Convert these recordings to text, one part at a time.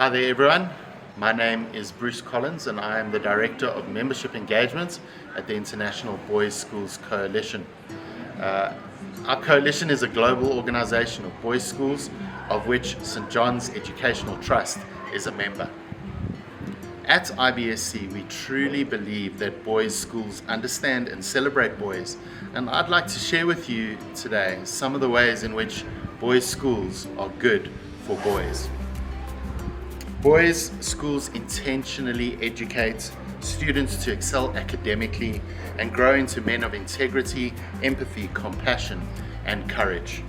Hi there everyone, my name is Bruce Collins and I am the Director of Membership Engagement at the International Boys Schools Coalition. Our coalition is a global organisation of boys' schools of which St John's Educational Trust is a member. At IBSC we truly believe that boys' schools understand and celebrate boys, and I'd like to share with you today some of the ways in which boys' schools are good for boys. Boys' schools intentionally educate students to excel academically and grow into men of integrity, empathy, compassion, and courage.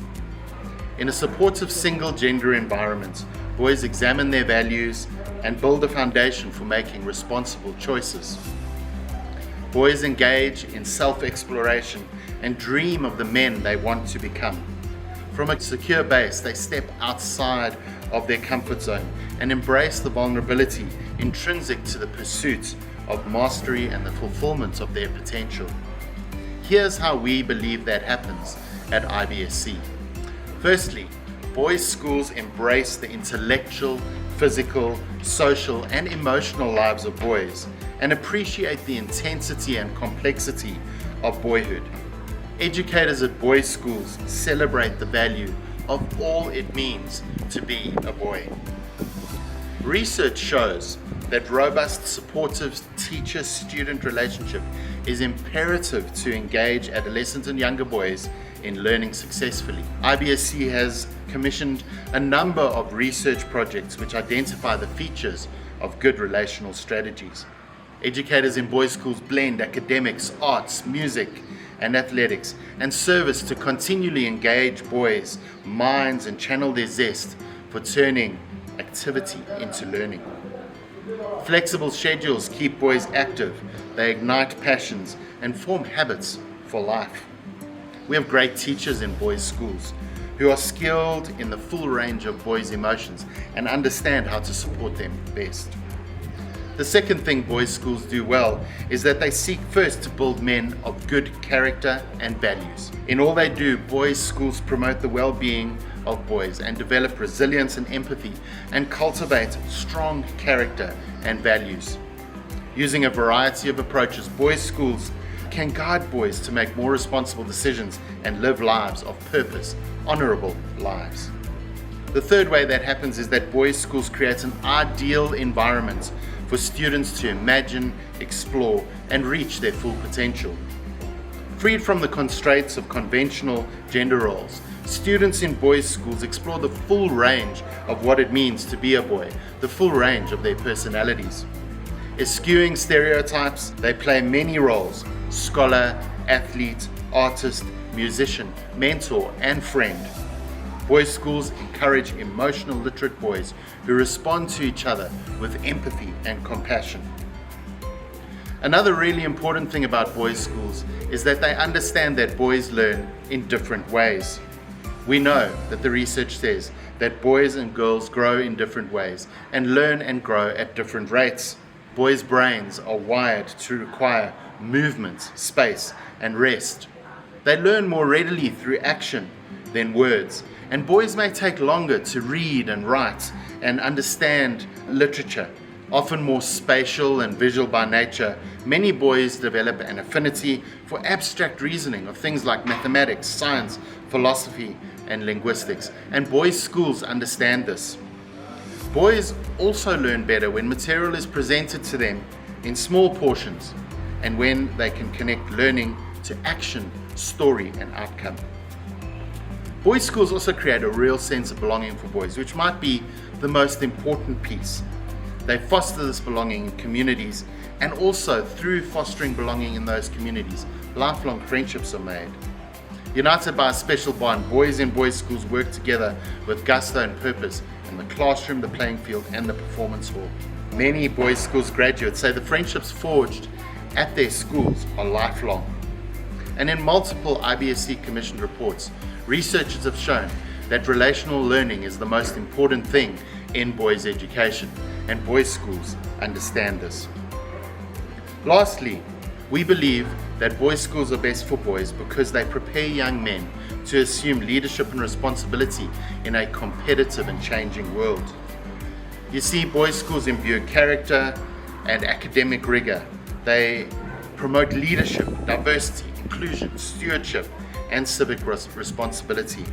In a supportive single-gender environment, boys examine their values and build a foundation for making responsible choices. Boys engage in self-exploration and dream of the men they want to become. From a secure base, they step outside of their comfort zone and embrace the vulnerability intrinsic to the pursuit of mastery and the fulfillment of their potential. Here's how we believe that happens at IBSC. Firstly, boys' schools embrace the intellectual, physical, social, and emotional lives of boys and appreciate the intensity and complexity of boyhood. Educators at boys' schools celebrate the value of all it means to be a boy. Research shows that robust, supportive teacher-student relationship is imperative to engage adolescent and younger boys in learning successfully. IBSC has commissioned a number of research projects which identify the features of good relational strategies. Educators in boys' schools blend academics, arts, music, and athletics, and service to continually engage boys' minds and channel their zest for turning activity into learning. Flexible schedules keep boys active, they ignite passions and form habits for life. We have great teachers in boys' schools who are skilled in the full range of boys' emotions and understand how to support them best. The second thing boys' schools do well is that they seek first to build men of good character and values. In all they do, boys' schools promote the well-being of boys and develop resilience and empathy and cultivate strong character and values. Using a variety of approaches, boys' schools can guide boys to make more responsible decisions and live lives of purpose, honourable lives. The third way that happens is that boys' schools create an ideal environment for students to imagine, explore, and reach their full potential. Freed from the constraints of conventional gender roles, students in boys' schools explore the full range of what it means to be a boy, the full range of their personalities. Eschewing stereotypes, they play many roles: scholar, athlete, artist, musician, mentor, and friend. Boys' schools encourage emotional literate boys who respond to each other with empathy and compassion. Another really important thing about boys' schools is that they understand that boys learn in different ways. We know that the research says that boys and girls grow in different ways and learn and grow at different rates. Boys' brains are wired to require movement, space, and rest. They learn more readily through action than words, and boys may take longer to read and write and understand literature. Often more spatial and visual by nature, many boys develop an affinity for abstract reasoning of things like mathematics, science, philosophy, and linguistics, and boys' schools understand this. Boys also learn better when material is presented to them in small portions and when they can connect learning to action, story, and outcome. Boys' schools also create a real sense of belonging for boys, which might be the most important piece. They foster this belonging in communities, and also through fostering belonging in those communities, lifelong friendships are made. United by a special bond, boys in boys' schools work together with gusto and purpose in the classroom, the playing field, and the performance hall. Many boys' schools graduates say the friendships forged at their schools are lifelong. And in multiple IBSC commissioned reports, researchers have shown that relational learning is the most important thing in boys' education, and boys' schools understand this. Lastly, we believe that boys' schools are best for boys because they prepare young men to assume leadership and responsibility in a competitive and changing world. You see, boys' schools imbue character and academic rigor. They promote leadership, diversity, inclusion, stewardship, and civic responsibility.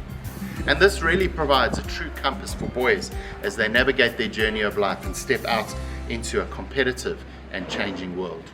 And this really provides a true compass for boys as they navigate their journey of life and step out into a competitive and changing world.